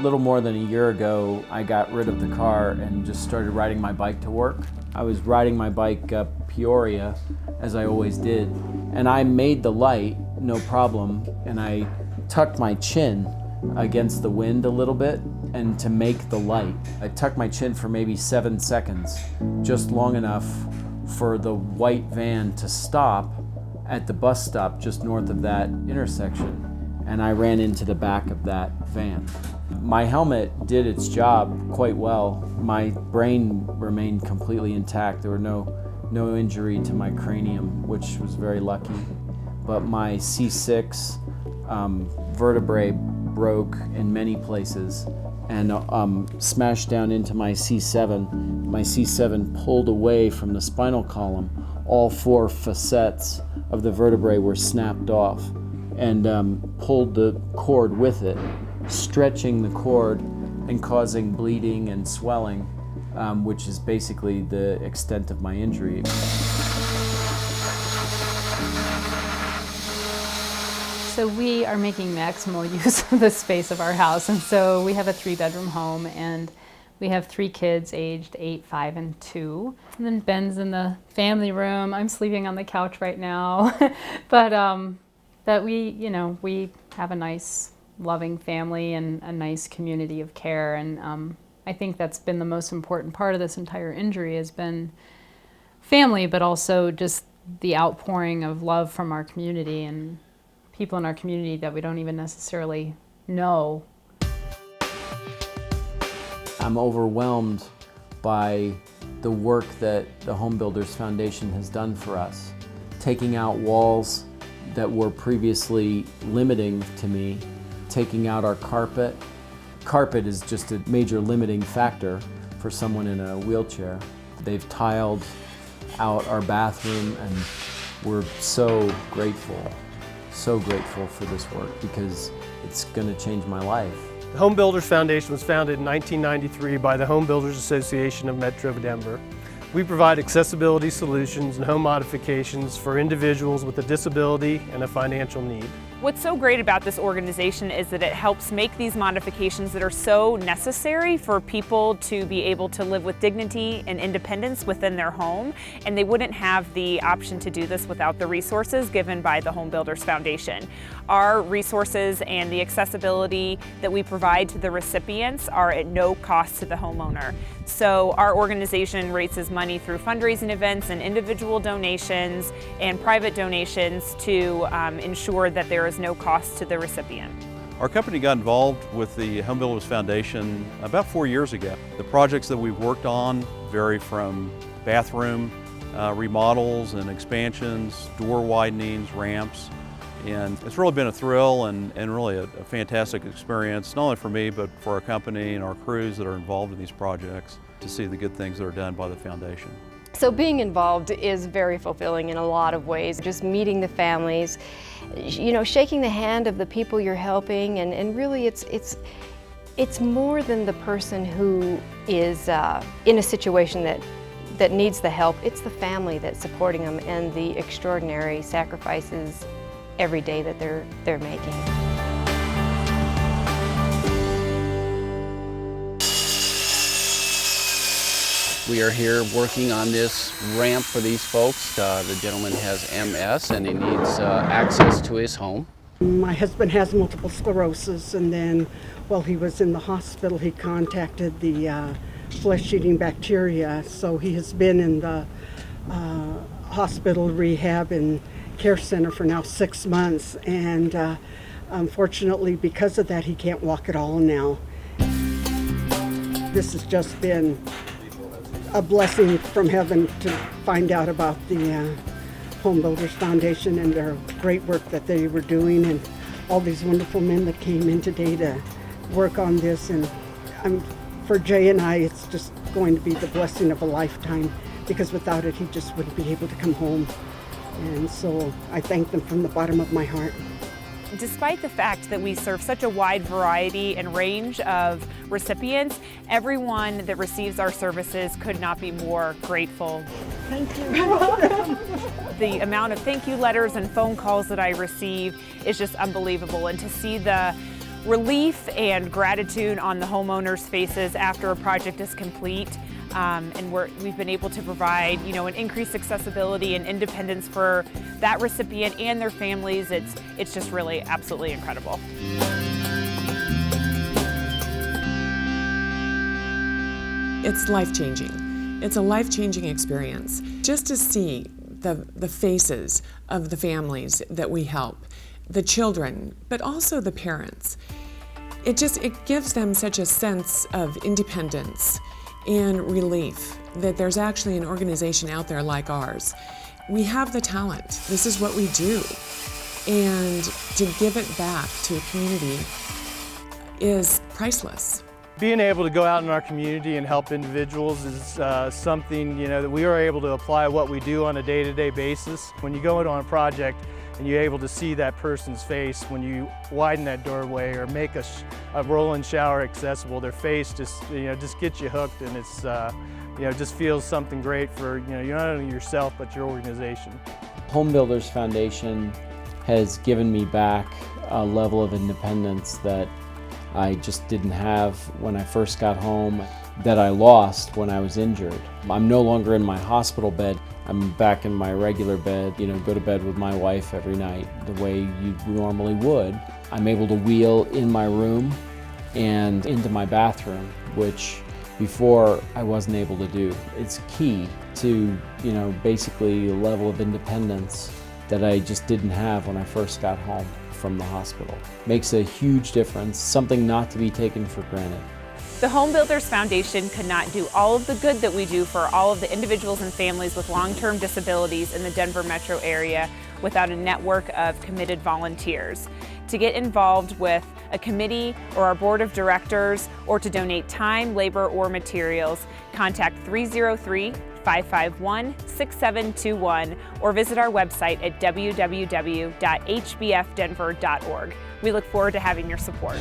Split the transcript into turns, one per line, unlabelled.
little more than a year ago, I got rid of the car and just started riding my bike to work. I was riding my bike up Peoria, as I always did, and I made the light, no problem, and I tucked my chin against the wind a little bit, and to make the light. I tucked my chin for maybe 7 seconds, just long enough for the white van to stop at the bus stop just north of that intersection, and I ran into the back of that van. My helmet did its job quite well. My brain remained completely intact. There were no injury to my cranium, which was very lucky. But my C6 vertebrae broke in many places and smashed down into my C7. My C7 pulled away from the spinal column. All 4 facets of the vertebrae were snapped off and pulled the cord with it, stretching the cord and causing bleeding and swelling, which is basically the extent of my injury.
So we are making maximal use of the space of our house, and so we have a 3-bedroom home, and we have 3 kids aged 8, 5, and 2. And then Ben's in the family room. I'm sleeping on the couch right now, but we have a nice, loving family and a nice community of care, and I think that's been the most important part of this entire injury has been family, but also just the outpouring of love from our community and people in our community that we don't even necessarily know.
I'm overwhelmed by the work that the Home Builders Foundation has done for us. Taking out walls that were previously limiting to me, taking out our carpet. Carpet is just a major limiting factor for someone in a wheelchair. They've tiled out our bathroom, and we're so grateful for this work because it's going to change my life.
The Home Builders Foundation was founded in 1993 by the Home Builders Association of Metro Denver. We provide accessibility solutions and home modifications for individuals with a disability and a financial need.
What's so great about this organization is that it helps make these modifications that are so necessary for people to be able to live with dignity and independence within their home, and they wouldn't have the option to do this without the resources given by the Home Builders Foundation. Our resources and the accessibility that we provide to the recipients are at no cost to the homeowner. So our organization raises money through fundraising events and individual donations and private donations to ensure that there is no cost to the recipient.
Our company got involved with the Home Builders Foundation about 4 years ago. The projects that we've worked on vary from bathroom remodels and expansions, door widenings, ramps, and it's really been a thrill and really a fantastic experience, not only for me, but for our company and our crews that are involved in these projects to see the good things that are done by the foundation.
So being involved is very fulfilling in a lot of ways. Just meeting the families, shaking the hand of the people you're helping, and really it's more than the person who is in a situation that needs the help. It's the family that's supporting them and the extraordinary sacrifices every day that they're making.
We are here working on this ramp for these folks. The gentleman has MS and he needs access to his home.
My husband has multiple sclerosis, and then while he was in the hospital he contacted the flesh-eating bacteria, so he has been in the hospital rehab and care center for now 6 months, and unfortunately because of that he can't walk at all now. This has just been a blessing from heaven to find out about the Home Builders Foundation and their great work that they were doing, and all these wonderful men that came in today to work on this. And for Jay and I, it's just going to be the blessing of a lifetime, because without it he just wouldn't be able to come home. And so I thank them from the bottom of my heart.
Despite the fact that we serve such a wide variety and range of recipients, everyone that receives our services could not be more grateful.
Thank you. You're welcome.
The amount of thank you letters and phone calls that I receive is just unbelievable, and to see the relief and gratitude on the homeowners' faces after a project is complete. And we've been able to provide, an increased accessibility and independence for that recipient and their families. It's just really absolutely incredible.
It's life-changing. It's a life-changing experience. Just to see the faces of the families that we help, the children, but also the parents. It gives them such a sense of independence and relief that there's actually an organization out there like ours. We have the talent. This is what we do. And to give it back to a community is priceless.
Being able to go out in our community and help individuals is something that we are able to apply what we do on a day-to-day basis. When you go in on a project and you're able to see that person's face when you widen that doorway or make a roll-in shower accessible, their face just gets you hooked, and it's just feels something great for not only yourself but your organization.
Home Builders Foundation has given me back a level of independence that I just didn't have when I first got home, that I lost when I was injured. I'm no longer in my hospital bed. I'm back in my regular bed, go to bed with my wife every night the way you normally would. I'm able to wheel in my room and into my bathroom, which before I wasn't able to do. It's key to, basically a level of independence that I just didn't have when I first got home from the hospital. Makes a huge difference, something not to be taken for granted.
The Home Builders Foundation could not do all of the good that we do for all of the individuals and families with long-term disabilities in the Denver metro area without a network of committed volunteers. To get involved with a committee or our board of directors, or to donate time, labor, or materials, contact 303-551-6721 or visit our website at www.hbfdenver.org. We look forward to having your support.